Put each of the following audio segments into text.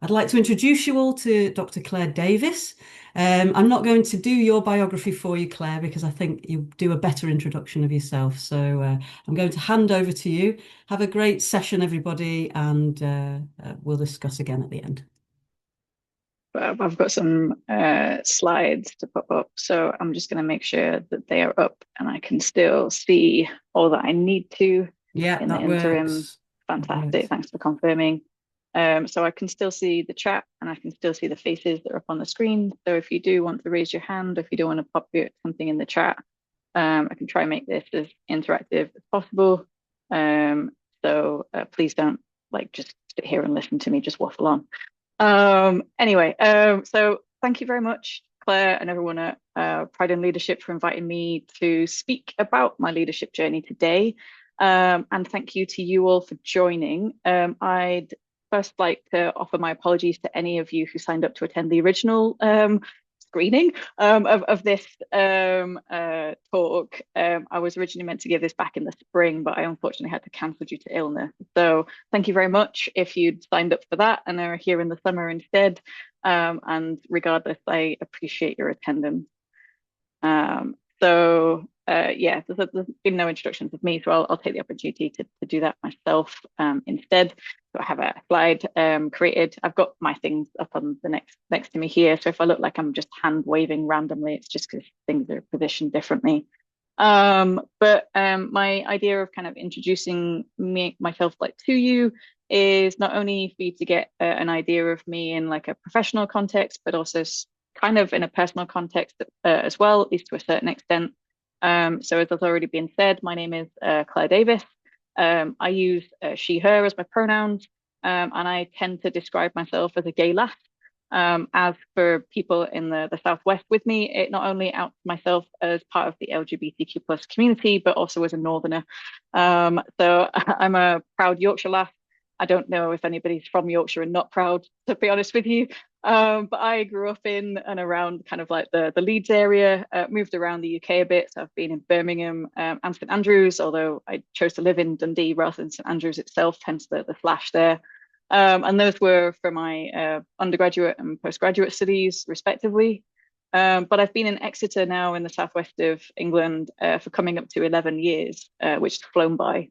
I'd like to introduce you all to Dr. Claire Davies. I'm not going to do your biography for you, Claire, because I think you do a better introduction of yourself. So I'm going to hand over to you. Have a great session, everybody, and we'll discuss again at the end. I've got some slides to pop up, so I'm just going to make sure that they are up and I can still see all that I need to Yeah, in the that interim. works. That Fantastic. works. Thanks for confirming. So I can still see the chat and I can still see the faces that are up on the screen. So if you do want to raise your hand, if you don't want to pop something in the chat, I can try and make this as interactive as possible. So please don't just sit here and listen to me just waffle on. Anyway, so thank you very much, Claire, and everyone at Pride and Leadership for inviting me to speak about my leadership journey today. And thank you to you all for joining. I'd first like to offer my apologies to any of you who signed up to attend the original screening of this talk. I was originally meant to give this back in the spring, but I unfortunately had to cancel due to illness. So thank you very much if you'd signed up for that and are here in the summer instead. And regardless, I appreciate your attendance. Yeah, there's been no introductions of me, so I'll take the opportunity to do that myself instead. So I have a slide created. I've got my things up on the next to me here. So if I look like I'm just hand waving randomly, it's just because things are positioned differently. But my idea of kind of introducing myself to you is not only for you to get an idea of me in like a professional context, but also kind of in a personal context as well, at least to a certain extent. So as has already been said, my name is Claire Davis. I use she, her as my pronouns, and I tend to describe myself as a gay lass. As for people in the South West with me, it not only outs myself as part of the LGBTQ plus community, but also as a northerner. So I'm a proud Yorkshire lass. I don't know if anybody's from Yorkshire and not proud, to be honest with you. But I grew up in and around kind of like the Leeds area, moved around the UK a bit. So I've been in Birmingham and St Andrews, although I chose to live in Dundee rather than St Andrews itself, hence the flash there. And those were for my undergraduate and postgraduate studies, respectively. But I've been in Exeter now in the southwest of England for coming up to 11 years, which has flown by.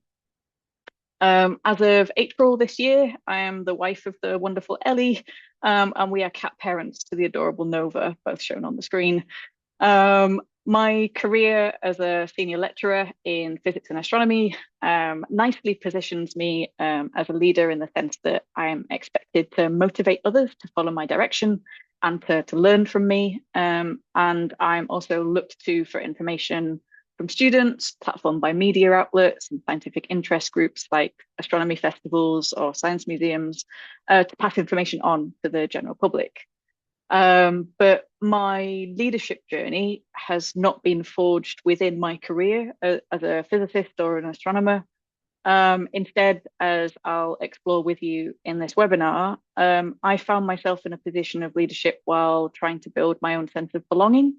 As of April this year, I am the wife of the wonderful Ellie, and we are cat parents to the adorable Nova, both shown on the screen. My career as a senior lecturer in physics and astronomy nicely positions me as a leader in the sense that I am expected to motivate others to follow my direction and to learn from me. And I'm also looked to for information from students, platformed by media outlets and scientific interest groups like astronomy festivals or science museums to pass information on to the general public. But my leadership journey has not been forged within my career as a physicist or an astronomer. Instead, as I'll explore with you in this webinar, I found myself in a position of leadership while trying to build my own sense of belonging.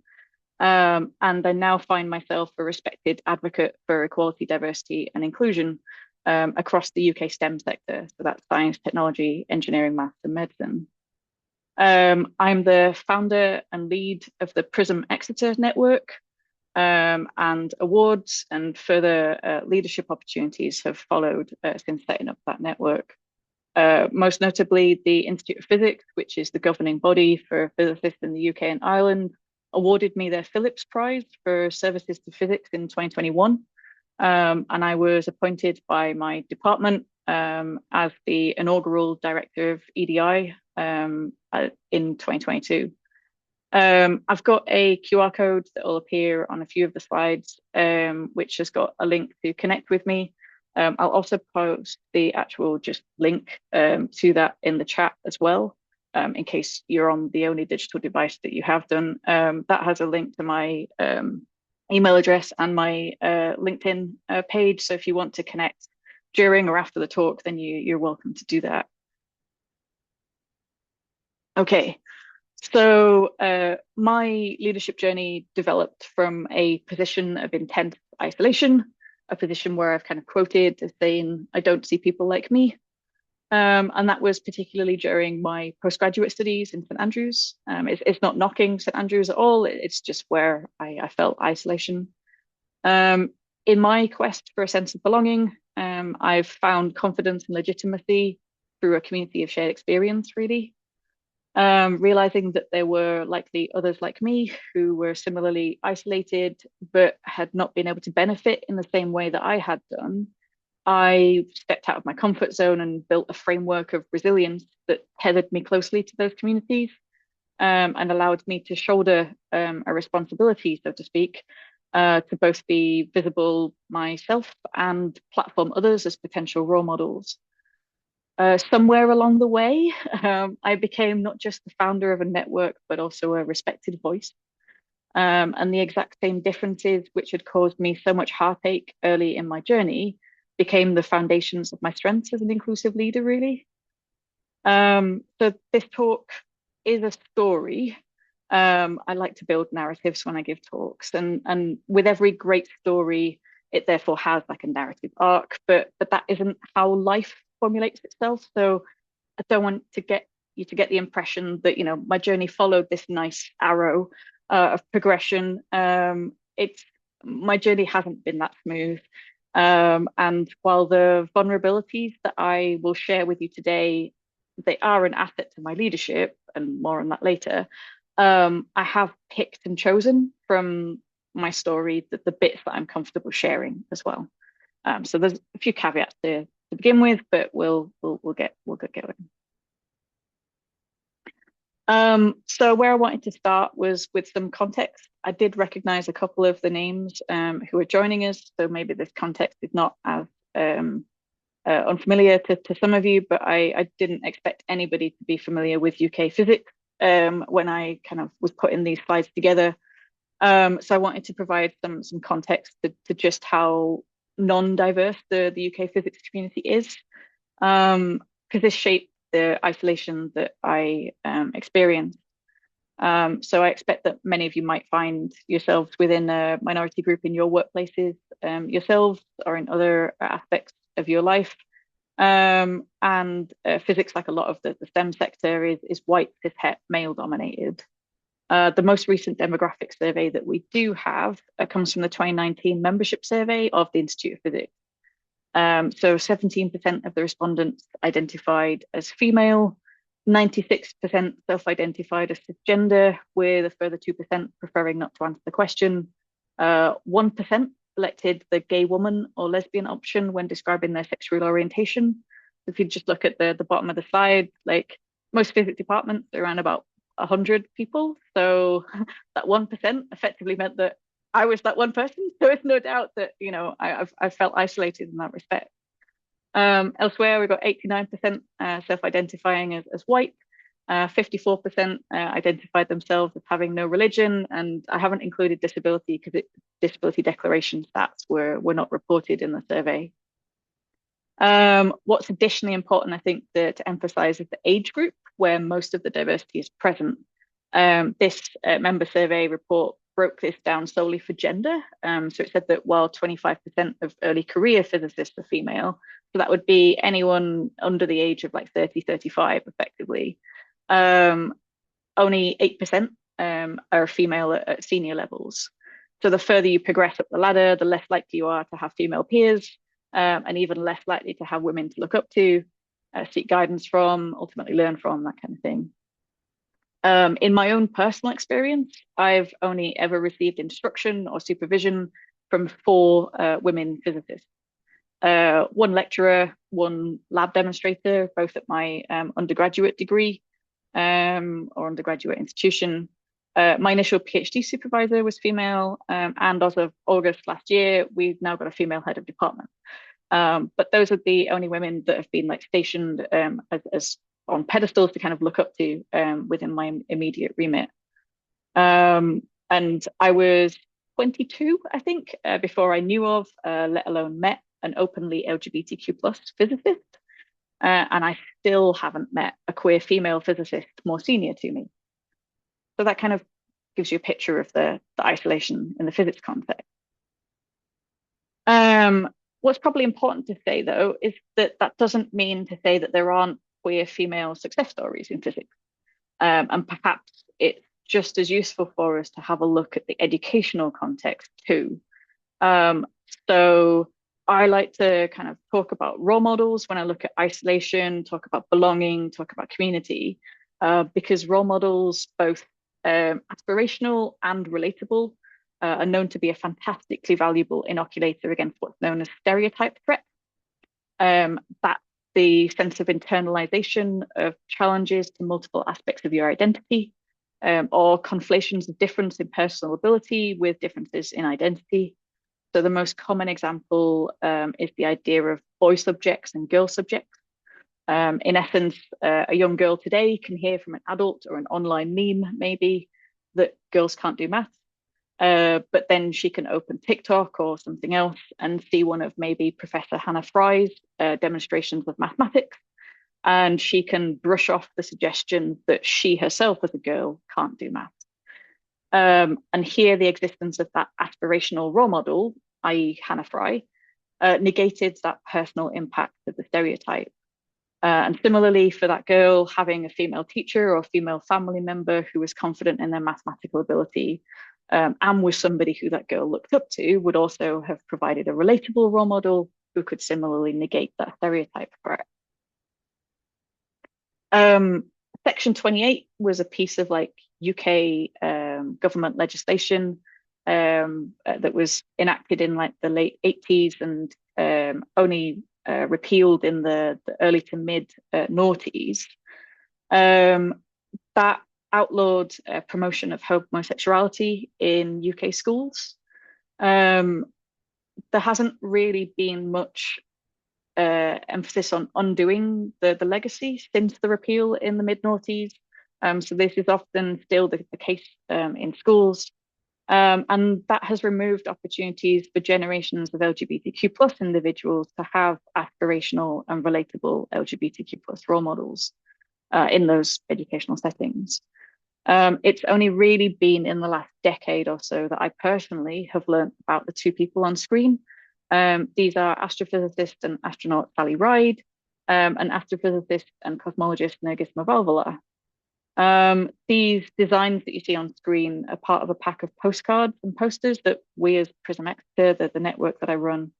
And I now find myself a respected advocate for equality, diversity, and inclusion across the UK STEM sector. So that's science, technology, engineering, maths, and medicine. I'm the founder and lead of the PRISM Exeter network, and awards and further leadership opportunities have followed since setting up that network. Most notably, the Institute of Physics, which is the governing body for physicists in the UK and Ireland, awarded me their Phillips Prize for services to physics in 2021. And I was appointed by my department as the inaugural director of EDI in 2022. I've got a QR code that will appear on a few of the slides, which has got a link to connect with me. I'll also post the actual just link to that in the chat as well, in case you're on the only digital device that you have done. That has a link to my email address and my LinkedIn page. So if you want to connect during or after the talk, then you're welcome to do that. Okay, so my leadership journey developed from a position of intense isolation, a position where I've kind of quoted as saying, I don't see people like me. And that was particularly during my postgraduate studies in St Andrews. It's not knocking St Andrews at all. It's just where I felt isolation. Um, in my quest for a sense of belonging, I've found confidence and legitimacy through a community of shared experience, really. Realizing that there were likely others like me who were similarly isolated, but had not been able to benefit in the same way that I had done. I stepped out of my comfort zone and built a framework of resilience that tethered me closely to those communities, and allowed me to shoulder a responsibility, so to speak, to both be visible myself and platform others as potential role models. Somewhere along the way, I became not just the founder of a network, but also a respected voice. And the exact same differences which had caused me so much heartache early in my journey became the foundations of my strengths as an inclusive leader, really. So this talk is a story. I like to build narratives when I give talks, and with every great story, it therefore has like a narrative arc, but that isn't how life formulates itself. So I don't want to get you to get the impression that, my journey followed this nice arrow of progression. It's My journey hasn't been that smooth. And while the vulnerabilities that I will share with you today, they are an asset to my leadership, and more on that later, I have picked and chosen from my story the bits that I'm comfortable sharing as well. So there's a few caveats to begin with, but we'll get going. So where I wanted to start was with some context. I did recognize a couple of the names who are joining us, so maybe this context is not as unfamiliar to some of you, but I didn't expect anybody to be familiar with UK physics when I kind of was putting these slides together. So I wanted to provide some context to just how non-diverse the UK physics community is, because this shaped the isolation that I experienced. So I expect that many of you might find yourselves within a minority group in your workplaces, yourselves, or in other aspects of your life. And physics, like a lot of the STEM sector, is white, cis-het, male dominated. The most recent demographic survey that we do have comes from the 2019 membership survey of the Institute of Physics. So 17% of the respondents identified as female, 96% self-identified as cisgender, with a further 2% preferring not to answer the question. 1% selected the gay woman or lesbian option when describing their sexual orientation. If you just look at the bottom of the slide, like most physics departments are around about 100 people. So that 1% effectively meant that I was that one person. So it's no doubt that, I felt isolated in that respect. Elsewhere, we've got 89% self-identifying as white, 54% identified themselves as having no religion, and I haven't included disability because disability declaration stats were not reported in the survey. What's additionally important, I think, to emphasize is the age group where most of the diversity is present. This member survey report broke this down solely for gender. So it said that while 25% of early career physicists are female, so that would be anyone under the age of like 30, 35 effectively, only 8% are female at senior levels. So the further you progress up the ladder, the less likely you are to have female peers, and even less likely to have women to look up to, seek guidance from, ultimately learn from, that kind of thing. In my own personal experience, I've only ever received instruction or supervision from 4 women physicists. 1 lecturer, 1 lab demonstrator, both at my undergraduate degree or undergraduate institution. My initial PhD supervisor was female, and as of August last year, we've now got a female head of department. But those are the only women that have been like stationed as on pedestals to kind of look up to within my immediate remit. And I was 22, I think, before I knew of, let alone met, an openly LGBTQ plus physicist. And I still haven't met a queer female physicist more senior to me. So that kind of gives you a picture of the isolation in the physics context. What's probably important to say, though, is that that doesn't mean to say that there aren't queer female success stories in physics. And perhaps it's just as useful for us to have a look at the educational context too. Um, so I like to kind of talk about role models when I look at isolation, talk about belonging, talk about community, because role models, both aspirational and relatable, are known to be a fantastically valuable inoculator against what's known as stereotype threat. That's the sense of internalization of challenges to multiple aspects of your identity, or conflations of difference in personal ability with differences in identity. So the most common example is the idea of boy subjects and girl subjects. In essence, a young girl today can hear from an adult or an online meme, maybe, that girls can't do maths. But then she can open TikTok or something else and see one of maybe Professor Hannah Fry's demonstrations of mathematics. And she can brush off the suggestion that she herself, as a girl, can't do maths. And here, the existence of that aspirational role model, i.e., Hannah Fry, negated that personal impact of the stereotype. And similarly, for that girl, having a female teacher or female family member who was confident in their mathematical ability and was somebody who that girl looked up to would also have provided a relatable role model who could similarly negate that stereotype threat. Section 28 was a piece of like UK government legislation that was enacted in like the late 80s and only repealed in the early to mid noughties. That outlawed promotion of homosexuality in UK schools. There hasn't really been much emphasis on undoing the legacy since the repeal in the mid noughties. So this is often still the case in schools. And that has removed opportunities for generations of LGBTQ plus individuals to have aspirational and relatable LGBTQ plus role models in those educational settings. It's only really been in the last decade or so that I personally have learned about the two people on screen. These are astrophysicist and astronaut Sally Ride, and astrophysicist and cosmologist Nergis Mavalvala. These designs that you see on screen are part of a pack of postcards and posters that we as PRISM Exeter, the network that I run,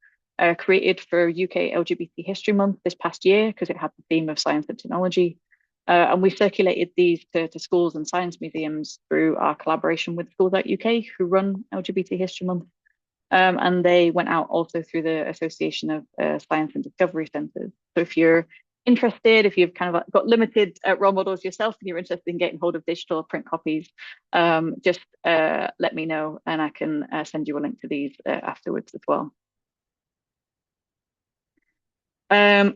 created for UK LGBT History Month this past year because it had the theme of science and technology. And we circulated these to schools and science museums through our collaboration with Schools Out UK, who run LGBT History Month. And they went out also through the Association of Science and Discovery Centres. So if you're interested, if you've kind of got limited role models yourself and you're interested in getting hold of digital or print copies, just let me know and I can send you a link to these afterwards as well.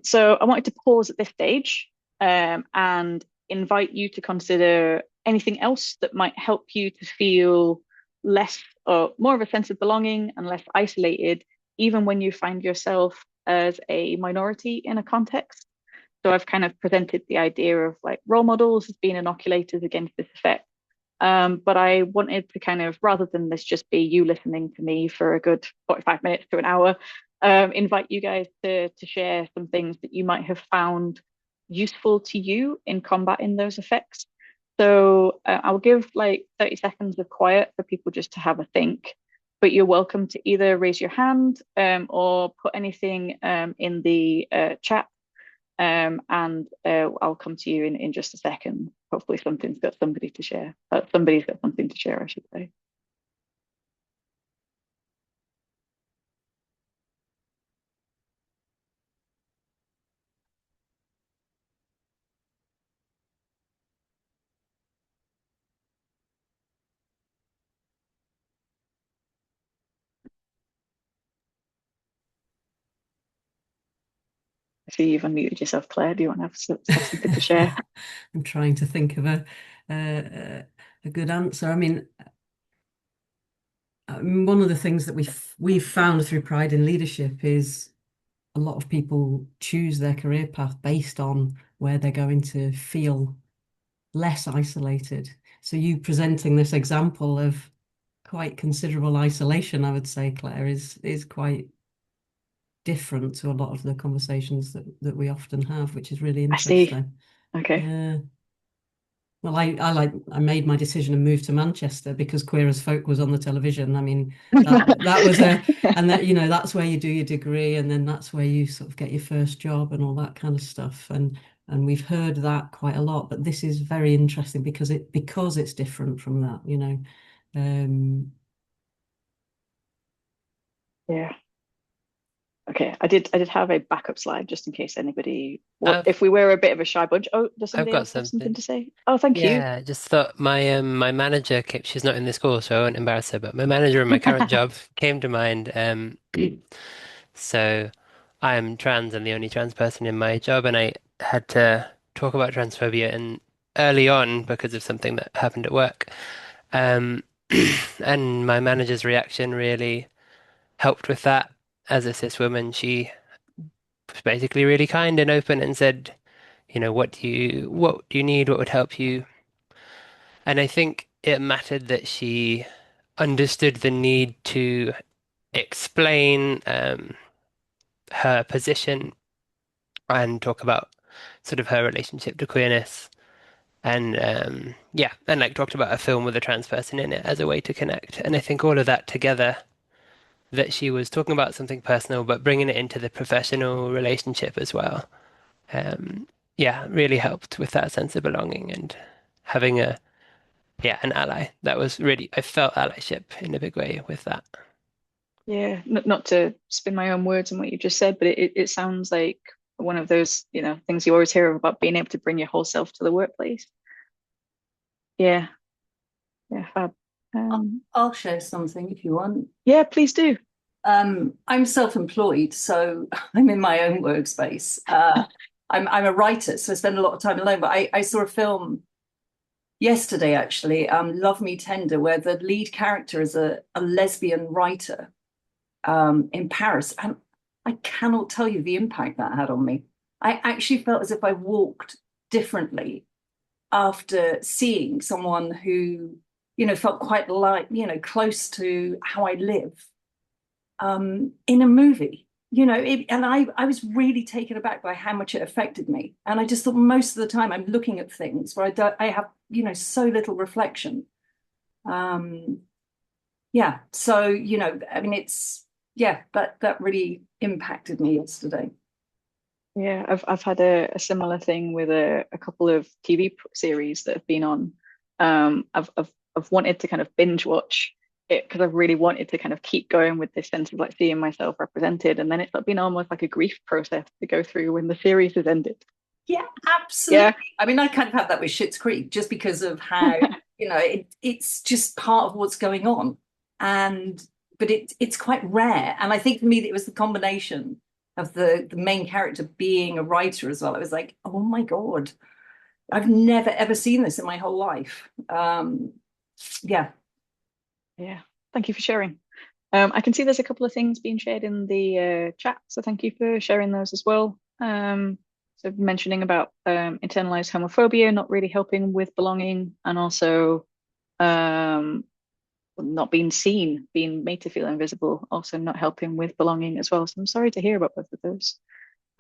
So I wanted to pause at this stage and invite you to consider anything else that might help you to feel less or more of a sense of belonging and less isolated, even when you find yourself as a minority in a context. So I've kind of presented the idea of like role models as being inoculators against this effect. But I wanted to kind of, rather than this just be you listening to me for a good 45 minutes to an hour, invite you guys to share some things that you might have found useful to you in combating those effects. So I'll give like 30 seconds of quiet for people just to have a think, but you're welcome to either raise your hand or put anything in the chat and I'll come to you in just a second. Hopefully something's got somebody to share. Somebody's got something to share, I should say. I see you've unmuted yourself, Claire. Do you want to have something to share? I'm trying to think of a good answer. I mean, one of the things that we've found through Pride in Leadership is a lot of people choose their career path based on where they're going to feel less isolated. So you presenting this example of quite considerable isolation, I would say, Claire, is quite different to a lot of the conversations that we often have, which is really I see. interesting. Okay. Yeah. Well, I made my decision and moved to Manchester because Queer as Folk was on the television. I mean, that was a, and that, that's where you do your degree, and then that's where you sort of get your first job and all that kind of stuff. And we've heard that quite a lot, but this is very interesting because it's different from that. Yeah. Okay. I did have a backup slide just in case anybody, what I've if we were a bit of a shy bunch. Oh, does I've somebody got else have something something. to say? Oh, thank you. Yeah, I just thought my manager came, she's not in this call, so I won't embarrass her, but my manager in my current job came to mind. So I'm trans and the only trans person in my job, and I had to talk about transphobia and early on because of something that happened at work. Um, and my manager's reaction really helped with that. As a cis woman, she was basically really kind and open and said, what do you need? What would help you? And I think it mattered that she understood the need to explain her position and talk about sort of her relationship to queerness. And yeah, and like talked about a film with a trans person in it as a way to connect. And I think all of that together, that she was talking about something personal, but bringing it into the professional relationship as well. Um, yeah, really helped with that sense of belonging and having an ally. That was really, I felt allyship in a big way with that. Yeah, not to spin my own words on what you just said, but it sounds like one of those, things you always hear about being able to bring your whole self to the workplace. Yeah, yeah, fab. I'll share something if you want. Yeah, please do. I'm self-employed, so I'm in my own workspace. I'm a writer, so I spend a lot of time alone. But I saw a film yesterday, actually, Love Me Tender, where the lead character is a lesbian writer in Paris. And I cannot tell you the impact that had on me. I actually felt as if I walked differently after seeing someone who, felt quite like, close to how I live in a movie. And I was really taken aback by how much it affected me. And I just thought most of the time I'm looking at things where I have, so little reflection. Yeah. So, I mean, that really impacted me yesterday. Yeah, I've had a similar thing with a couple of TV series that have been on. I've wanted to kind of binge watch it because I've really wanted to kind of keep going with this sense of like seeing myself represented, and then it's been almost like a grief process to go through when the series has ended. Yeah, absolutely. Yeah. I mean, I kind of have that with Schitt's Creek just because of how, it's just part of what's going on. But it's quite rare. And I think for me, it was the combination of the main character being a writer as well. It was like, oh my God, I've never ever seen this in my whole life. Yeah. Yeah. Thank you for sharing. I can see there's a couple of things being shared in the chat, so thank you for sharing those as well. So mentioning about internalized homophobia not really helping with belonging, and also not being seen, being made to feel invisible, also not helping with belonging as well. So I'm sorry to hear about both of those.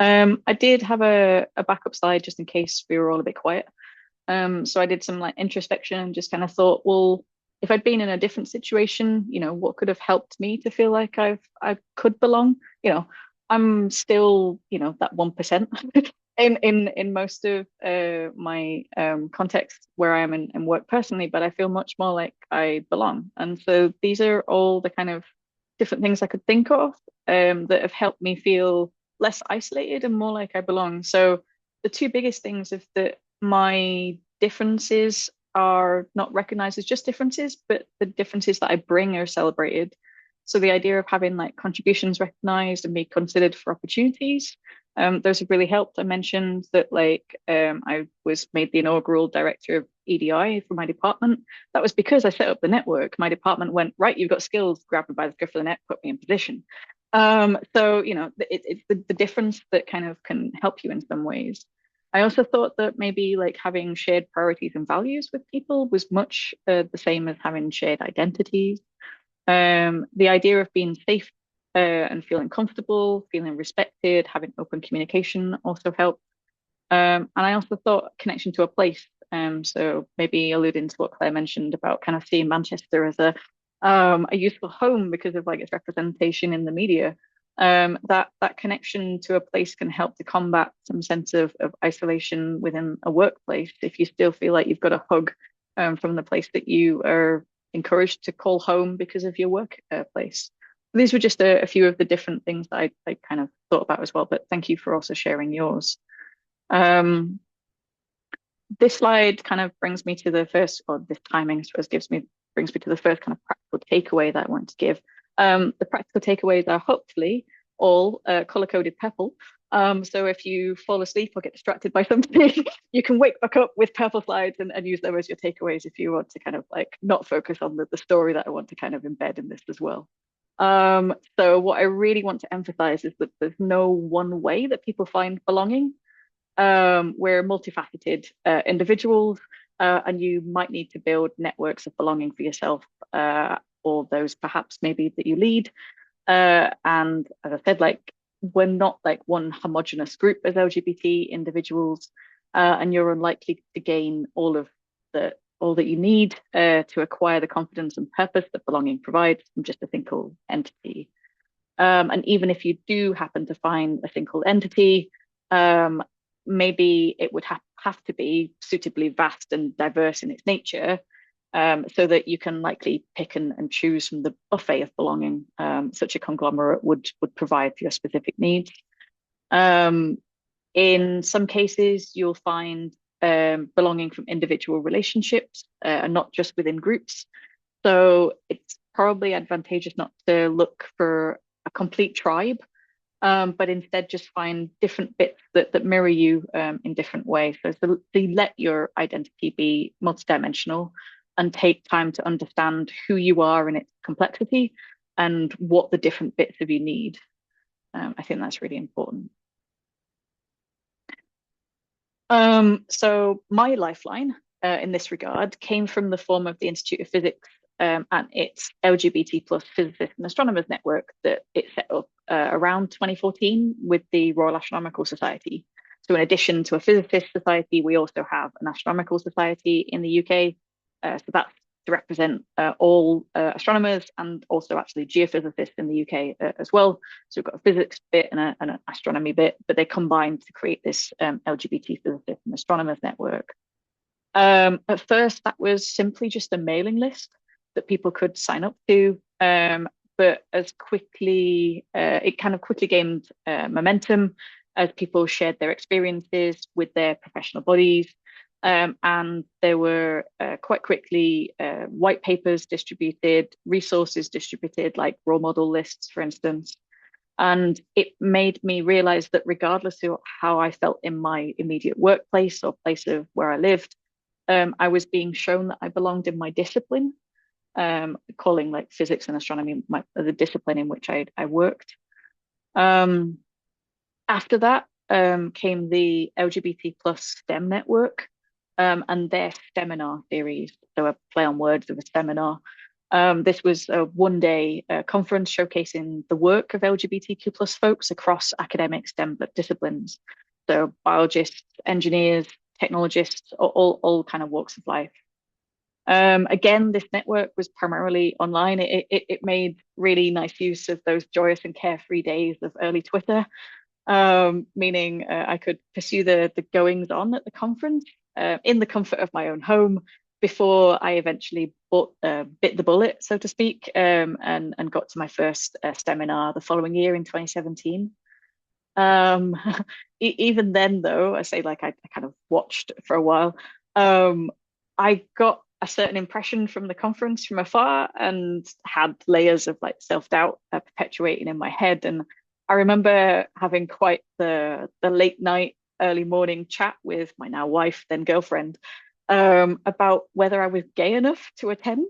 I did have a backup slide just in case we were all a bit quiet. So I did some like introspection and just kind of thought, well, if I'd been in a different situation, what could have helped me to feel like I could belong? I'm still, that 1% in most of my context where I am in work personally, but I feel much more like I belong. And so these are all the kind of different things I could think of that have helped me feel less isolated and more like I belong. So the two biggest things is that my differences are not recognized as just differences, but the differences that I bring are celebrated. So the idea of having like contributions recognized and be considered for opportunities, those have really helped. I mentioned that I was made the inaugural director of EDI for my department. That was because I set up the network. My department went, right, you've got skills, grab me by the scruff of the neck, put me in position. So it's the difference that kind of can help you in some ways. I also thought that maybe like having shared priorities and values with people was much the same as having shared identities. The idea of being safe and feeling comfortable, feeling respected, having open communication also helped. And I also thought connection to a place. So maybe alluding to what Claire mentioned about kind of seeing Manchester as a useful home because of like its representation in the media. That connection to a place can help to combat some sense of isolation within a workplace if you still feel like you've got a hug from the place that you are encouraged to call home because of your workplace. These were just a few of the different things that I kind of thought about as well, but thank you for also sharing yours. This slide kind of brings me to the first, or this timing, I suppose, brings me to the first kind of practical takeaway that I want to give. The practical takeaways are hopefully all color-coded purple. So if you fall asleep or get distracted by something, you can wake back up with purple slides and use them as your takeaways if you want to kind of like not focus on the story that I want to kind of embed in this as well. So what I really want to emphasize is that there's no one way that people find belonging. We're multifaceted individuals, and you might need to build networks of belonging for yourself, or those perhaps maybe that you lead. And as I said, like we're not like one homogenous group as LGBT individuals, and you're unlikely to gain all that you need to acquire the confidence and purpose that belonging provides from just a single entity. And even if you do happen to find a single entity, maybe it would have to be suitably vast and diverse in its nature, so that you can likely pick and choose from the buffet of belonging such a conglomerate would provide for your specific needs. In some cases, you'll find belonging from individual relationships and not just within groups. So it's probably advantageous not to look for a complete tribe, but instead just find different bits that mirror you in different ways. So let your identity be multidimensional and take time to understand who you are in its complexity and what the different bits of you need. I think that's really important. So my lifeline in this regard came from the form of the Institute of Physics and its LGBT plus physicists and astronomers network that it set up around 2014 with the Royal Astronomical Society. So in addition to a physicist society, we also have an astronomical society in the UK. So that's to represent all astronomers and also actually geophysicists in the UK as well. So we've got a physics bit and an astronomy bit, but they combined to create this LGBT physicists and astronomers network. At first, that was simply just a mailing list that people could sign up to, but as quickly, it kind of quickly gained momentum as people shared their experiences with their professional bodies. And there were quite quickly white papers distributed, resources distributed, like role model lists, for instance. And it made me realize that regardless of how I felt in my immediate workplace or place of where I lived, I was being shown that I belonged in my discipline, calling like physics and astronomy the discipline in which I worked. After that came the LGBT plus STEM network and their seminar series. So a play on words of a seminar. This was a one-day conference showcasing the work of LGBTQ plus folks across academic STEM disciplines. So biologists, engineers, technologists, all kind of walks of life. Again, this network was primarily online. It made really nice use of those joyous and carefree days of early Twitter, meaning I could pursue the goings on at the conference in the comfort of my own home before I eventually bit the bullet, so to speak, and got to my first seminar the following year in 2017. Even then, though, I say like I kind of watched for a while, I got a certain impression from the conference from afar and had layers of like self-doubt perpetuating in my head. And I remember having quite the late night, early morning chat with my now wife, then girlfriend, about whether I was gay enough to attend.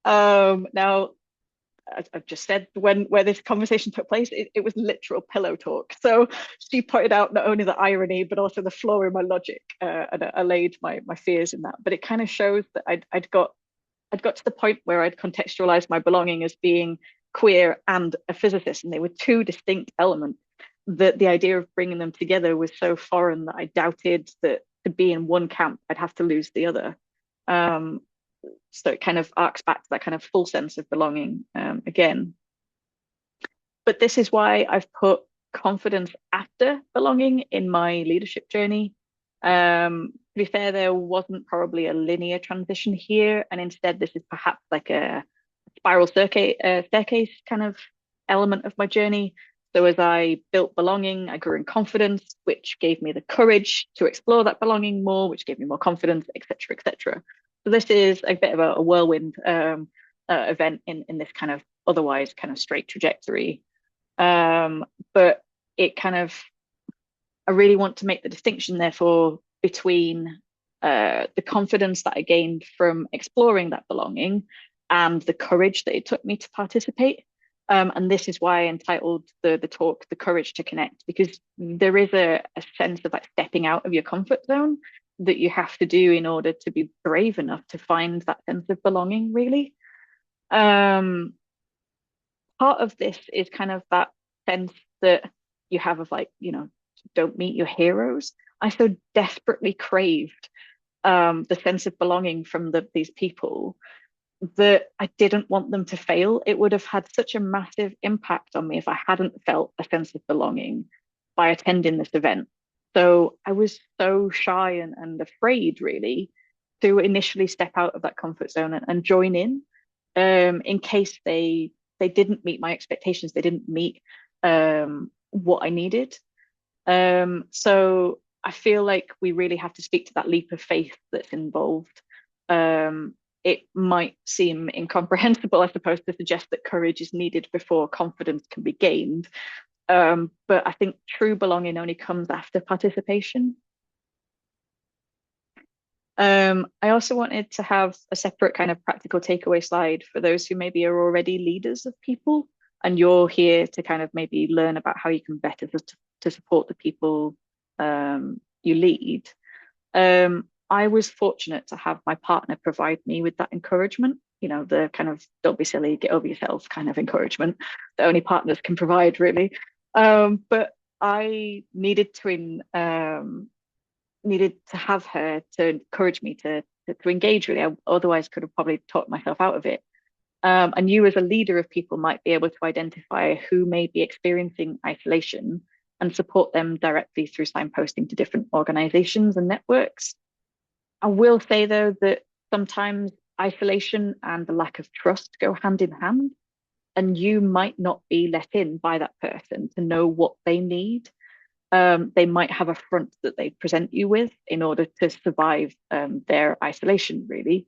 Now, as I've just said, where this conversation took place, it was literal pillow talk. So she pointed out not only the irony, but also the flaw in my logic, and allayed my fears in that. But it kind of shows that I'd got to the point where I'd contextualized my belonging as being queer and a physicist, and they were two distinct elements, that the idea of bringing them together was so foreign that I doubted that to be in one camp, I'd have to lose the other. So it kind of arcs back to that kind of full sense of belonging again. But this is why I've put confidence after belonging in my leadership journey. To be fair, there wasn't probably a linear transition here, and instead this is perhaps like a spiral staircase kind of element of my journey. So as I built belonging, I grew in confidence, which gave me the courage to explore that belonging more, which gave me more confidence, etc., etc. So this is a bit of a whirlwind event in this kind of otherwise kind of straight trajectory. But it kind of, I really want to make the distinction, therefore, between the confidence that I gained from exploring that belonging and the courage that it took me to participate. And this is why I entitled the talk "The Courage to Connect," because there is a sense of like stepping out of your comfort zone that you have to do in order to be brave enough to find that sense of belonging, really. Part of this is kind of that sense that you have of like, you know, don't meet your heroes. I so desperately craved the sense of belonging from these people that I didn't want them to fail. It would have had such a massive impact on me if I hadn't felt a sense of belonging by attending this event. So I was so shy and afraid, really, to initially step out of that comfort zone and join in case they didn't meet my expectations, they didn't meet what I needed. So I feel like we really have to speak to that leap of faith that's involved. It might seem incomprehensible, I suppose, to suggest that courage is needed before confidence can be gained. But I think true belonging only comes after participation. I also wanted to have a separate kind of practical takeaway slide for those who maybe are already leaders of people, and you're here to kind of maybe learn about how you can better to support the people you lead. I was fortunate to have my partner provide me with that encouragement, you know, the kind of don't be silly, get over yourself kind of encouragement that only partners can provide, really. But I needed to have her to encourage me to engage, really. I otherwise could have probably talked myself out of it. And you as a leader of people might be able to identify who may be experiencing isolation and support them directly through signposting to different organizations and networks. I will say, though, that sometimes isolation and the lack of trust go hand in hand, and you might not be let in by that person to know what they need. They might have a front that they present you with in order to survive their isolation, really.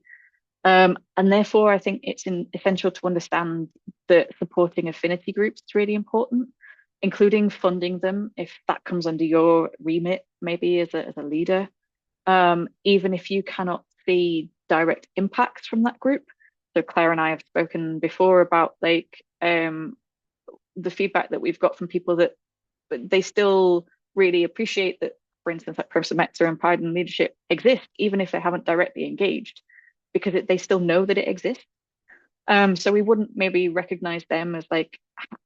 And therefore, I think it's essential to understand that supporting affinity groups is really important, including funding them if that comes under your remit, maybe as a leader. Even if you cannot see direct impacts from that group. So Claire and I have spoken before about like the feedback that we've got from people that they still really appreciate that, for instance, like PRISM Exeter and Pride and Leadership exist, even if they haven't directly engaged, because they still know that it exists. So we wouldn't maybe recognize them as like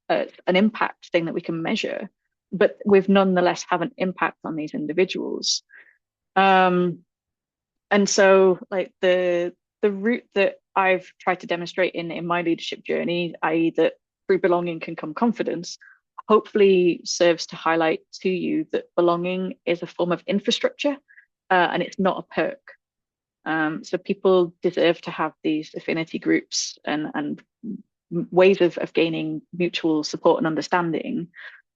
an impact thing that we can measure, but we've nonetheless have an impact on these individuals. And so like the route that I've tried to demonstrate in my leadership journey, i.e. that through belonging can come confidence, hopefully serves to highlight to you that belonging is a form of infrastructure and it's not a perk. So people deserve to have these affinity groups and ways of gaining mutual support and understanding.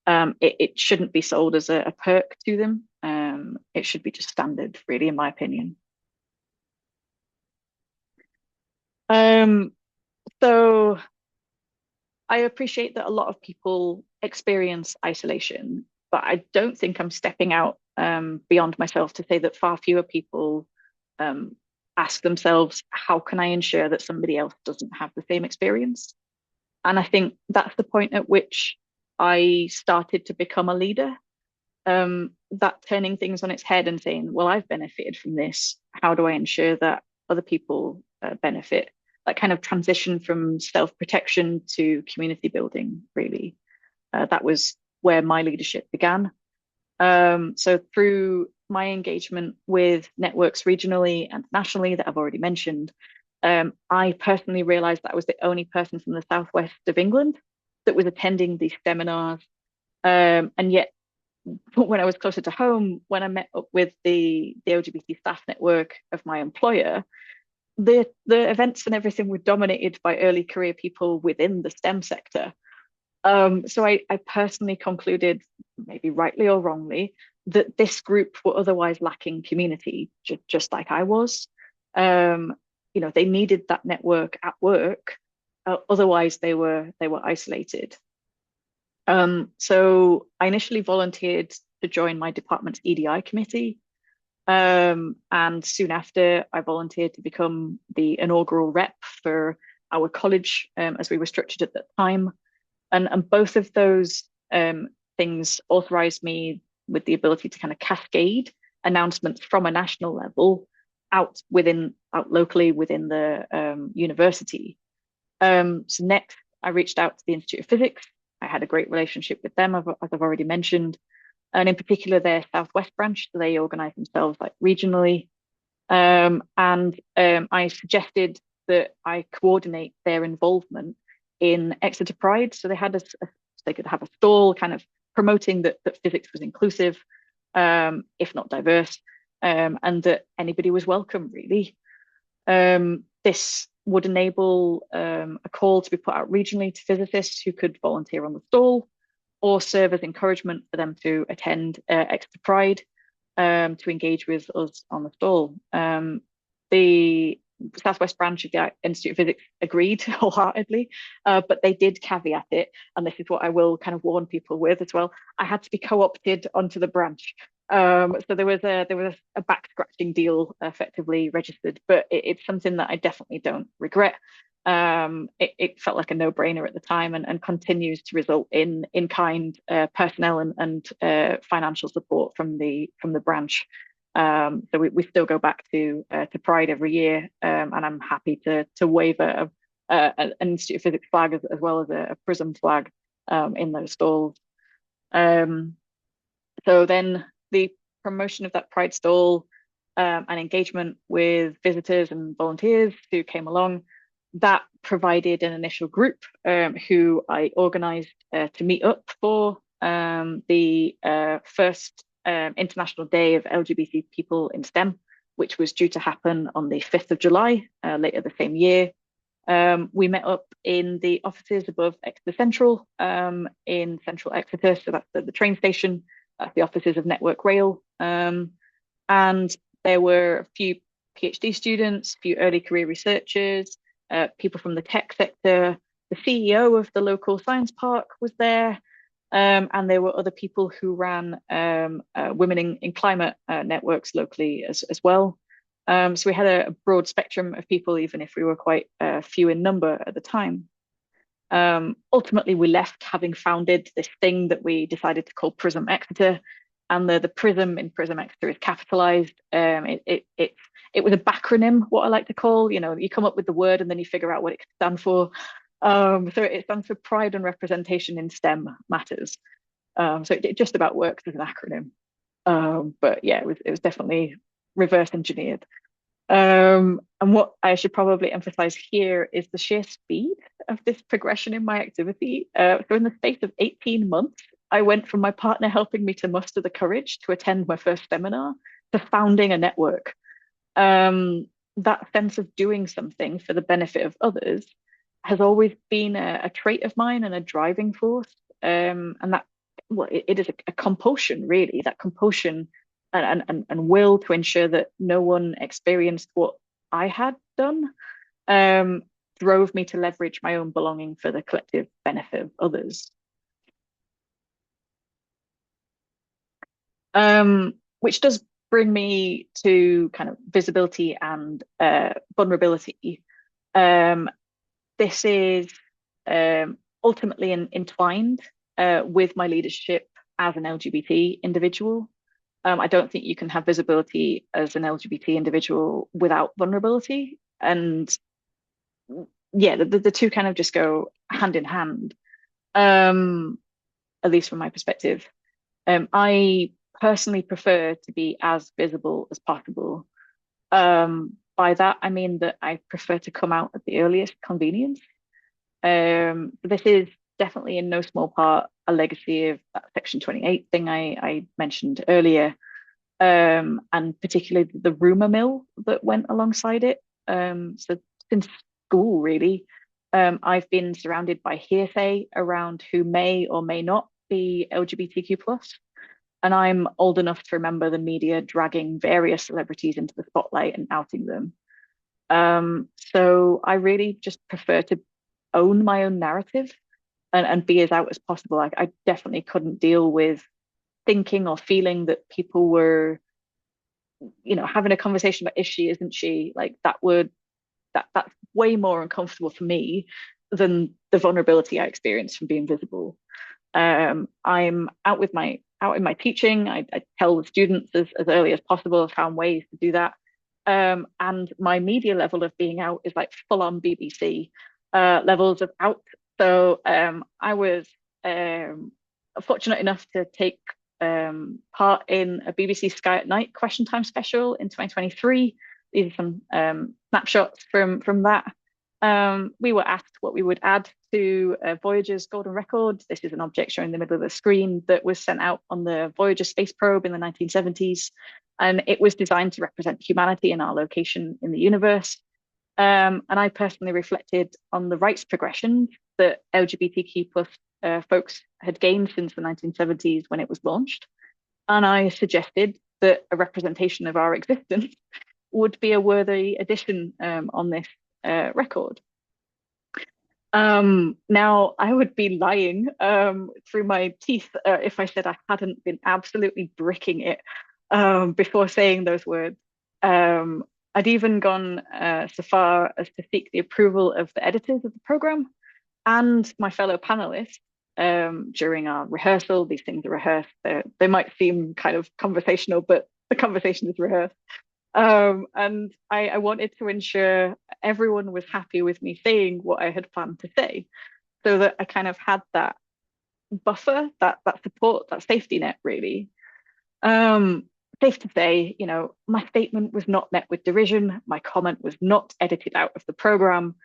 It shouldn't be sold as a perk to them. It should be just standard, really, in my opinion. So I appreciate that a lot of people experience isolation, but I don't think I'm stepping out beyond myself to say that far fewer people ask themselves, how can I ensure that somebody else doesn't have the same experience? And I think that's the point at which I started to become a leader. That turning things on its head and saying, well, I've benefited from this. How do I ensure that other people benefit? that kind of transition from self-protection to community building, really. That was where my leadership began. So through my engagement with networks regionally and nationally that I've already mentioned, I personally realized that I was the only person from the southwest of England that was attending these seminars. And yet, when I was closer to home, when I met up with the LGBT staff network of my employer, the events and everything were dominated by early career people within the STEM sector. So I personally concluded, maybe rightly or wrongly, that this group were otherwise lacking community, just like I was. You know, they needed that network at work, otherwise they were isolated. So I initially volunteered to join my department's EDI committee. And soon after, I volunteered to become the inaugural rep for our college, as we were structured at that time. And both of those things authorized me with the ability to kind of cascade announcements from a national level out locally within the university. So next, I reached out to the Institute of Physics. I had a great relationship with them, as I've already mentioned. And in particular, their Southwest branch, so they organize themselves like regionally. And I suggested that I coordinate their involvement in Exeter Pride. So they had they could have a stall kind of promoting that physics was inclusive, if not diverse, and that anybody was welcome, really. This would enable a call to be put out regionally to physicists who could volunteer on the stall or serve as encouragement for them to attend Exeter Pride, to engage with us on the stall. The Southwest branch of the Institute of Physics agreed wholeheartedly, but they did caveat it, and this is what I will kind of warn people with as well. I had to be co-opted onto the branch. So there was a back scratching deal effectively registered, but it's something that I definitely don't regret. It felt like a no-brainer at the time, and continues to result in kind personnel and financial support from the branch. So we still go back to Pride every year, and I'm happy to wave an Institute of Physics flag as well as a PRISM flag in those stalls. So then the promotion of that Pride stall and engagement with visitors and volunteers who came along, that provided an initial group who I organised to meet up for the first International Day of LGBT people in STEM, which was due to happen on the 5th of July, later the same year. We met up in the offices above Exeter Central, in central Exeter, so that's the train station, that's the offices of Network Rail. And there were a few PhD students, a few early career researchers, people from the tech sector. The CEO of the local science park was there. And there were other people who ran women in climate networks locally as well. So we had a broad spectrum of people, even if we were quite few in number at the time. Ultimately, we left having founded this thing that we decided to call PRISM Exeter, and the PRISM in PRISM Exeter is capitalized. It was a backronym, what I like to call, you come up with the word and then you figure out what it could stand for. So it stands for Pride and Representation in STEM Matters. So it just about works as an acronym. But yeah, it was definitely reverse engineered. And what I should probably emphasize here is the sheer speed of this progression in my activity. So in the space of 18 months, I went from my partner helping me to muster the courage to attend my first seminar to founding a network. That sense of doing something for the benefit of others has always been a trait of mine and a driving force. And that, well, it is a compulsion, really, that compulsion and will to ensure that no one experienced what I had done, drove me to leverage my own belonging for the collective benefit of others. Which does bring me to kind of visibility and vulnerability. This is ultimately entwined with my leadership as an LGBT individual. I don't think you can have visibility as an LGBT individual without vulnerability. And yeah, the two kind of just go hand in hand, at least from my perspective. I personally prefer to be as visible as possible. By that, I mean that I prefer to come out at the earliest convenience. This is definitely in no small part a legacy of that Section 28 thing I mentioned earlier, and particularly the rumour mill that went alongside it. So since school, really, I've been surrounded by hearsay around who may or may not be LGBTQ plus. And I'm old enough to remember the media dragging various celebrities into the spotlight and outing them. So I really just prefer to own my own narrative and be as out as possible. I definitely couldn't deal with thinking or feeling that people were, having a conversation about is she, isn't she, like that's way more uncomfortable for me than the vulnerability I experienced from being visible. I'm out in my teaching. I tell the students as early as possible. I found ways to do that. And my media level of being out is like full on BBC levels of out. So I was fortunate enough to take part in a BBC Sky at Night Question Time special in 2023. These are some snapshots from that. We were asked what we would add to Voyager's Golden Record. This is an object showing in the middle of the screen that was sent out on the Voyager space probe in the 1970s. And it was designed to represent humanity and our location in the universe. And I personally reflected on the rights progression that LGBTQ plus folks had gained since the 1970s when it was launched. And I suggested that a representation of our existence would be a worthy addition on this record. Now, I would be lying through my teeth if I said I hadn't been absolutely bricking it before saying those words. I'd even gone so far as to seek the approval of the editors of the program and my fellow panelists during our rehearsal. These things are rehearsed. They might seem kind of conversational, but the conversation is rehearsed. And I wanted to ensure everyone was happy with me saying what I had planned to say, so that I kind of had that buffer, that support, that safety net, really. Safe to say, my statement was not met with derision. My comment was not edited out of the program.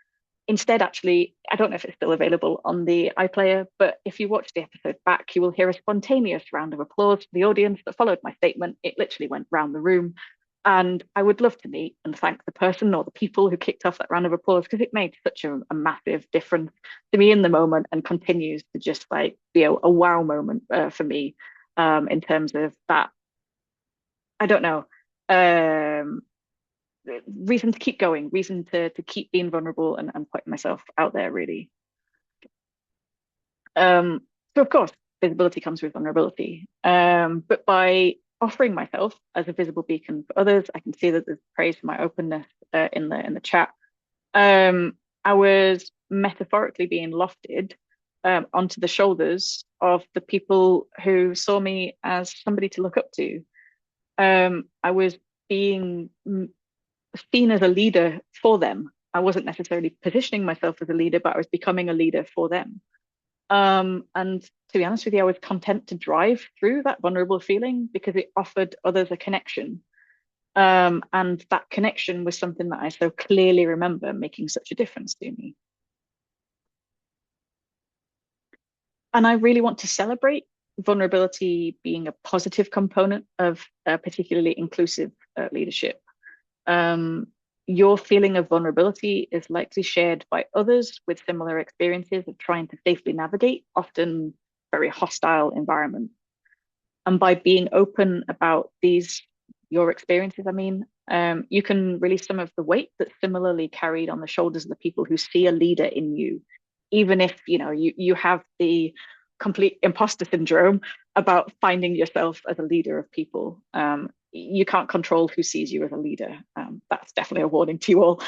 Instead, actually, I don't know if it's still available on the iPlayer, but if you watch the episode back, you will hear a spontaneous round of applause from the audience that followed my statement. It literally went round the room. And I would love to meet and thank the person or the people who kicked off that round of applause, because it made such a massive difference to me in the moment and continues to just like be a wow moment for me in terms of that. I don't know. Reason to keep going, reason to keep being vulnerable and putting myself out there, really. So of course, visibility comes with vulnerability. But by offering myself as a visible beacon for others, I can see that there's praise for my openness in the chat. I was metaphorically being lofted onto the shoulders of the people who saw me as somebody to look up to. I was being seen as a leader for them. I wasn't necessarily positioning myself as a leader, but I was becoming a leader for them. And to be honest with you, I was content to drive through that vulnerable feeling because it offered others a connection. And that connection was something that I so clearly remember making such a difference to me. And I really want to celebrate vulnerability being a positive component of particularly inclusive leadership. Your feeling of vulnerability is likely shared by others with similar experiences of trying to safely navigate often very hostile environments. And by being open about your experiences, you can release some of the weight that's similarly carried on the shoulders of the people who see a leader in you, even if you have the complete imposter syndrome about finding yourself as a leader of people. You can't control who sees you as a leader. That's definitely a warning to you all.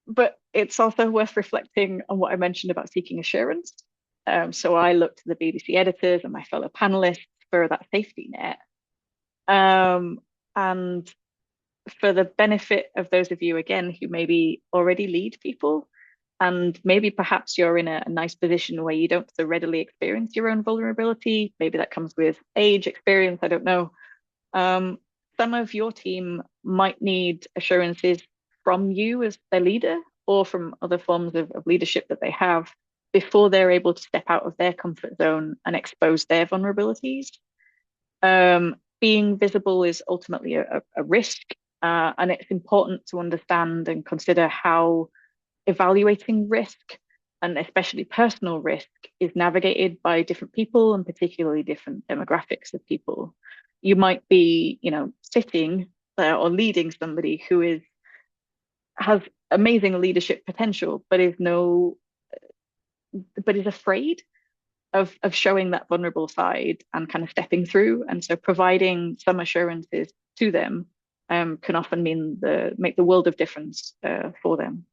But it's also worth reflecting on what I mentioned about seeking assurance. So I looked to the BBC editors and my fellow panelists for that safety net. And for the benefit of those of you, again, who maybe already lead people, and maybe perhaps you're in a nice position where you don't so readily experience your own vulnerability. Maybe that comes with age, experience, I don't know. Some of your team might need assurances from you as their leader, or from other forms of leadership that they have, before they're able to step out of their comfort zone and expose their vulnerabilities. Being visible is ultimately a risk, and it's important to understand and consider how evaluating risk, and especially personal risk, is navigated by different people, and particularly different demographics of people. You might be, sitting or leading somebody who has amazing leadership potential, but is afraid of showing that vulnerable side and kind of stepping through. And so providing some assurances to them can often make the world of difference for them.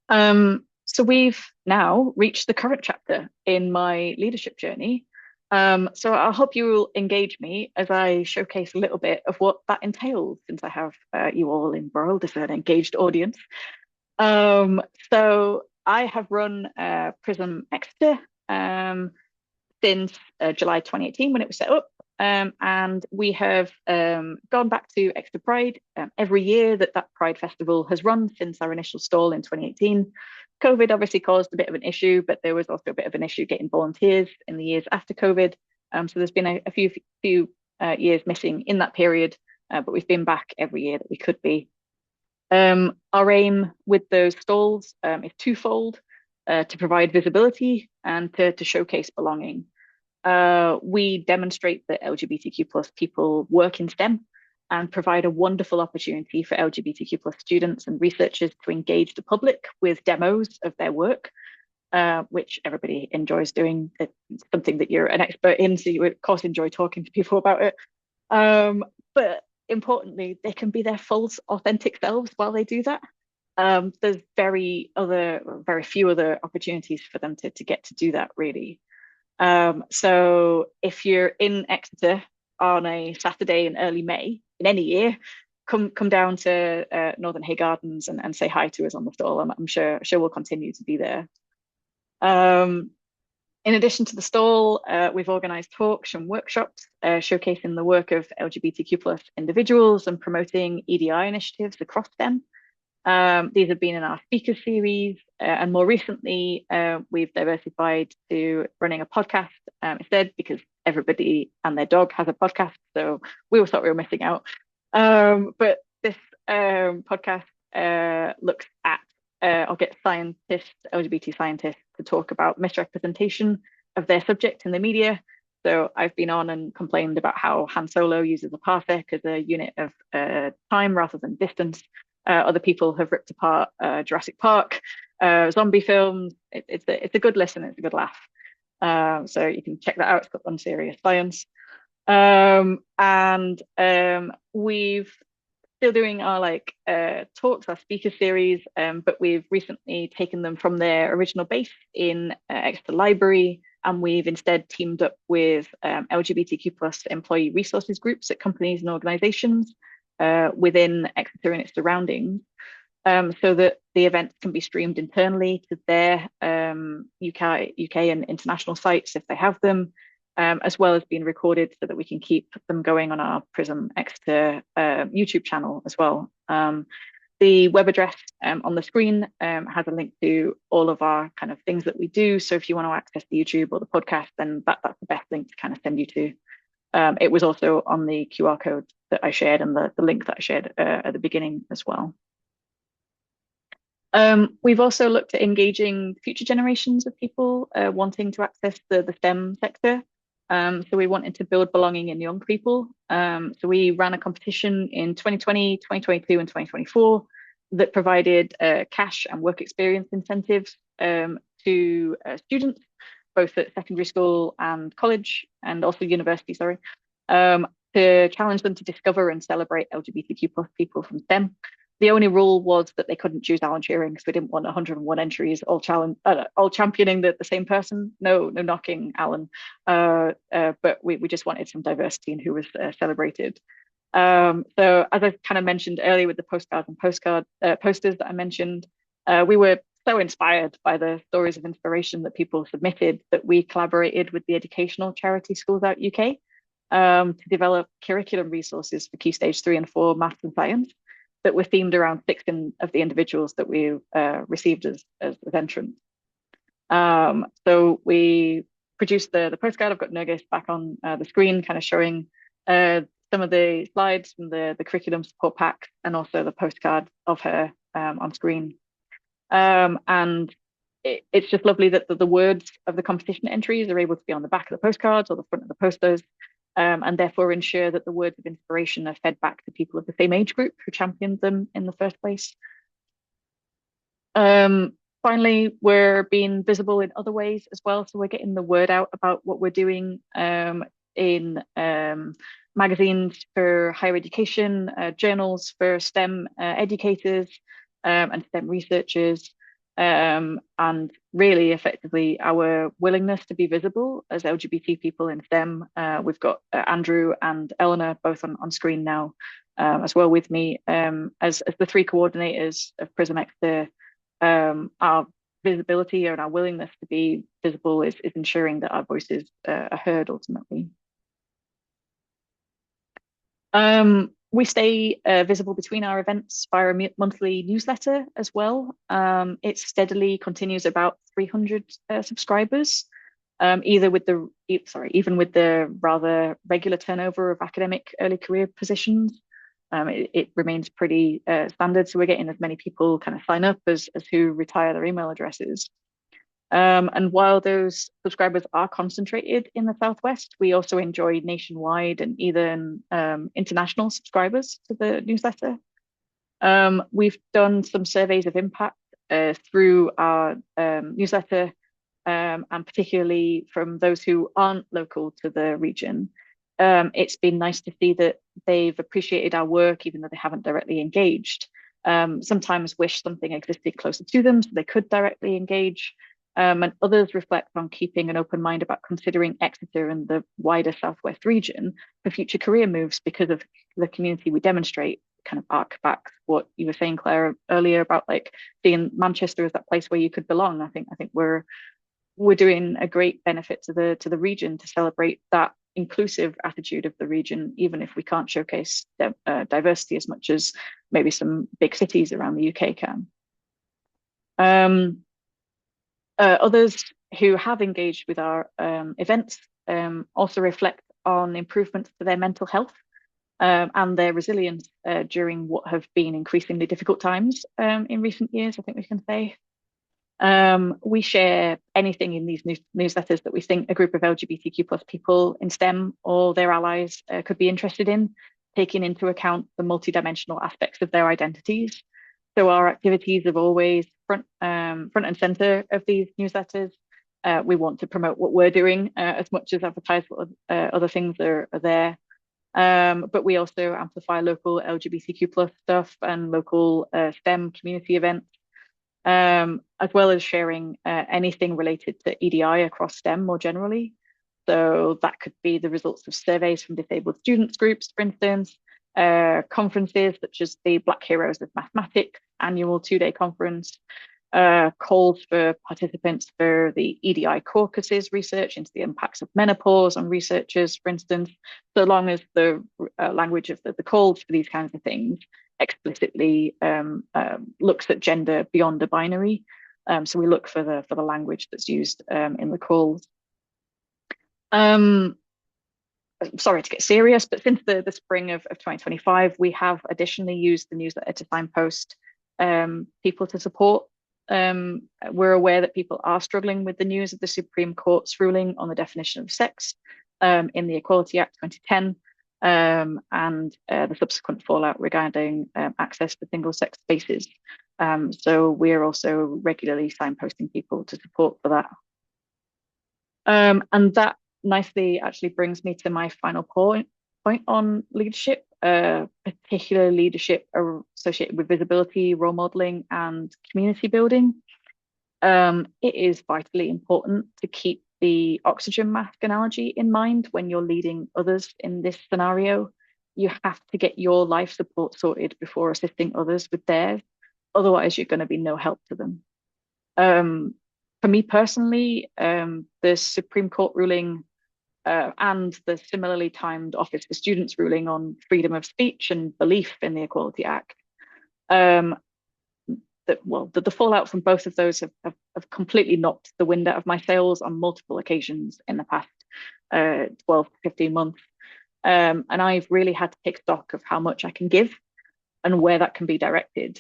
So we've now reached the current chapter in my leadership journey. So I hope you will engage me as I showcase a little bit of what that entails, since I have you all embroiled as an engaged audience. So I have run PRISM Exeter since July 2018, when it was set up. And we have gone back to Exeter Pride every year that Pride Festival has run since our initial stall in 2018. COVID obviously caused a bit of an issue, but there was also a bit of an issue getting volunteers in the years after COVID. So there's been a few years missing in that period, but we've been back every year that we could be. Our aim with those stalls is twofold: to provide visibility and to showcase belonging. We demonstrate that LGBTQ+ people work in STEM, and provide a wonderful opportunity for LGBTQ+ students and researchers to engage the public with demos of their work, which everybody enjoys doing. It's something that you're an expert in, so you of course enjoy talking to people about it. But importantly, they can be their full, authentic selves while they do that. There's very few other opportunities for them to get to do that, really. So if you're in Exeter on a Saturday in early May in any year, come down to Northern Hay Gardens and say hi to us on the stall. I'm sure we'll continue to be there. In addition to the stall, we've organised talks and workshops showcasing the work of LGBTQ+ individuals and promoting EDI initiatives across STEM. These have been in our speaker series, and more recently, we've diversified to running a podcast instead, because everybody and their dog has a podcast, so we all thought we were missing out. But this podcast looks at or gets LGBT scientists to talk about misrepresentation of their subject in the media. So I've been on and complained about how Han Solo uses a parsec as a unit of time rather than distance. Other people have ripped apart Jurassic Park, zombie films. It's a good listen. It's a good laugh. So you can check that out. It's got on Serious Science. And we've still doing our talks, our speaker series, but we've recently taken them from their original base in Exeter Library, and we've instead teamed up with LGBTQ+ employee resources groups at companies and organisations within Exeter and its surroundings, so that the events can be streamed internally to their UK and international sites if they have them, as well as being recorded so that we can keep them going on our PRISM Exeter YouTube channel as well. The web address on the screen has a link to all of our kind of things that we do. So if you want to access the YouTube or the podcast, then that's the best link to kind of send you to. It was also on the QR code that I shared and the link that I shared at the beginning as well. We've also looked at engaging future generations of people wanting to access the STEM sector. So we wanted to build belonging in young people. So we ran a competition in 2020, 2022 and 2024 that provided cash and work experience incentives to students, both at secondary school and college, and also university, to challenge them to discover and celebrate LGBTQ+ people from STEM. The only rule was that they couldn't choose Alan Turing because we didn't want 101 entries all championing the same person. No knocking Alan, but we just wanted some diversity in who was celebrated. So as I kind of mentioned earlier with the postcards and posters that I mentioned, we were so inspired by the stories of inspiration that people submitted that we collaborated with the educational charity Schools Out UK to develop curriculum resources for Key Stage 3 and 4 maths and science that were themed around 6 of the individuals that we received as entrants. So we produced the postcard. I've got Nergis back on the screen, kind of showing some of the slides from the curriculum support pack and also the postcard of her on screen. And it's just lovely that the words of the competition entries are able to be on the back of the postcards or the front of the posters, and therefore ensure that the words of inspiration are fed back to people of the same age group who championed them in the first place. Finally, we're being visible in other ways as well. So we're getting the word out about what we're doing in magazines for higher education, journals for STEM educators and STEM researchers, and really effectively our willingness to be visible as LGBT people in STEM. We've got Andrew and Eleanor both on screen now as well with me as the 3 coordinators of PRISM Exeter. Our visibility and our willingness to be visible is ensuring that our voices are heard ultimately. We stay visible between our events via a monthly newsletter as well. It steadily continues about 300 subscribers, even with the rather regular turnover of academic early career positions. It remains pretty standard, so we're getting as many people kind of sign up as who retire their email addresses. And while those subscribers are concentrated in the Southwest, we also enjoy nationwide and even international subscribers to the newsletter. We've done some surveys of impact through our newsletter, and particularly from those who aren't local to the region. It's been nice to see that they've appreciated our work, even though they haven't directly engaged. Sometimes wish something existed closer to them so they could directly engage. And others reflect on keeping an open mind about considering Exeter and the wider Southwest region for future career moves because of the community we demonstrate. Kind of arc back what you were saying, Claire, earlier about like seeing Manchester as that place where you could belong. I think we're doing a great benefit to the region to celebrate that inclusive attitude of the region, even if we can't showcase diversity as much as maybe some big cities around the UK can. Others who have engaged with our events also reflect on improvements to their mental health and their resilience during what have been increasingly difficult times in recent years, I think we can say. We share anything in these newsletters that we think a group of LGBTQ plus people in STEM or their allies could be interested in, taking into account the multidimensional aspects of their identities. So our activities are always front and center of these newsletters. We want to promote what we're doing as much as advertise what other things are there. But we also amplify local LGBTQ plus stuff and local STEM community events, as well as sharing anything related to EDI across STEM more generally. So that could be the results of surveys from disabled students groups, for instance, conferences such as the Black Heroes of Mathematics annual 2-day conference, calls for participants for the EDI caucuses research into the impacts of menopause on researchers, for instance, so long as the language of the calls for these kinds of things explicitly looks at gender beyond a binary. So we look for the language that's used in the calls. Sorry to get serious, but since the spring of 2025, we have additionally used the newsletter to signpost people to support. We're aware that people are struggling with the news of the Supreme Court's ruling on the definition of sex in the Equality Act 2010 and the subsequent fallout regarding access to single-sex spaces. So we're also regularly signposting people to support for that. And that nicely actually brings me to my final point on leadership. particular leadership associated with visibility, role modeling, and community building. It is vitally important to keep the oxygen mask analogy in mind when you're leading others in this scenario. You have to get your life support sorted before assisting others with theirs. Otherwise, you're going to be no help to them. For me personally, the Supreme Court ruling and the similarly timed Office for Students ruling on freedom of speech and belief in the Equality Act, the fallout from both of those have completely knocked the wind out of my sails on multiple occasions in the past 12 to 15 months. And I've really had to take stock of how much I can give and where that can be directed.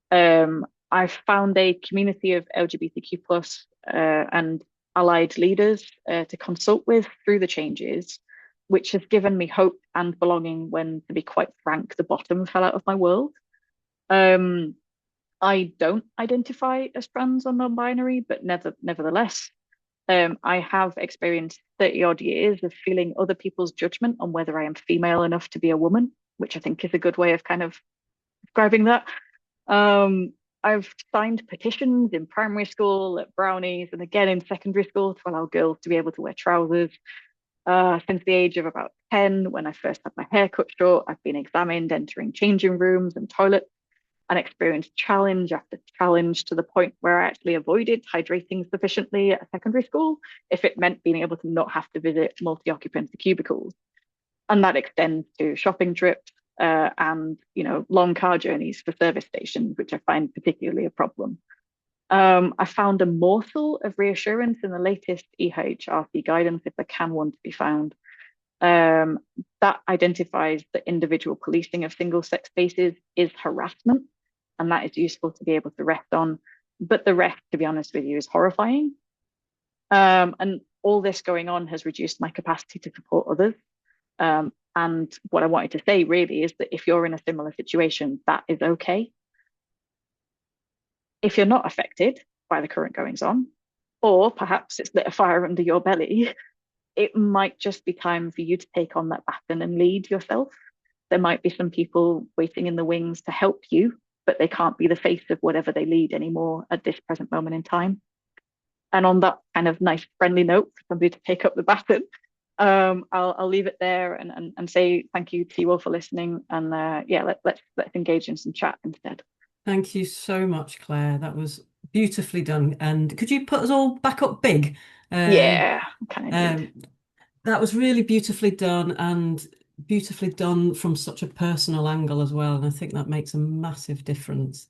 I've found a community of LGBTQ plus and allied leaders to consult with through the changes, which has given me hope and belonging when, to be quite frank, the bottom fell out of my world. I don't identify as trans or non-binary, but nevertheless, I have experienced 30 odd years of feeling other people's judgment on whether I am female enough to be a woman, which I think is a good way of kind of describing that. I've signed petitions in primary school, at brownies, and again in secondary school to allow girls to be able to wear trousers. Since the age of about 10, when I first had my hair cut short, I've been examined entering changing rooms and toilets and experienced challenge after challenge to the point where I actually avoided hydrating sufficiently at secondary school if it meant being able to not have to visit multi-occupancy cubicles. And that extends to shopping trips and long car journeys for service stations, which I find particularly a problem. I found a morsel of reassurance in the latest EHRC guidance, if there can one to be found, that identifies that individual policing of single-sex spaces is harassment, and that is useful to be able to rest on. But the rest, to be honest with you, is horrifying. And all this going on has reduced my capacity to support others. And what I wanted to say really is that if you're in a similar situation, that is okay. If you're not affected by the current goings on, or perhaps it's lit a fire under your belly, it might just be time for you to take on that baton and lead yourself. There might be some people waiting in the wings to help you, but they can't be the face of whatever they lead anymore at this present moment in time. And on that kind of nice, friendly note for somebody to take up the baton, I'll leave it there and say thank you to you all for listening. And let's engage in some chat instead. Thank you so much, Claire. That was beautifully done. And could you put us all back up big? Yeah, kind of. That was really beautifully done, and beautifully done from such a personal angle as well. And I think that makes a massive difference.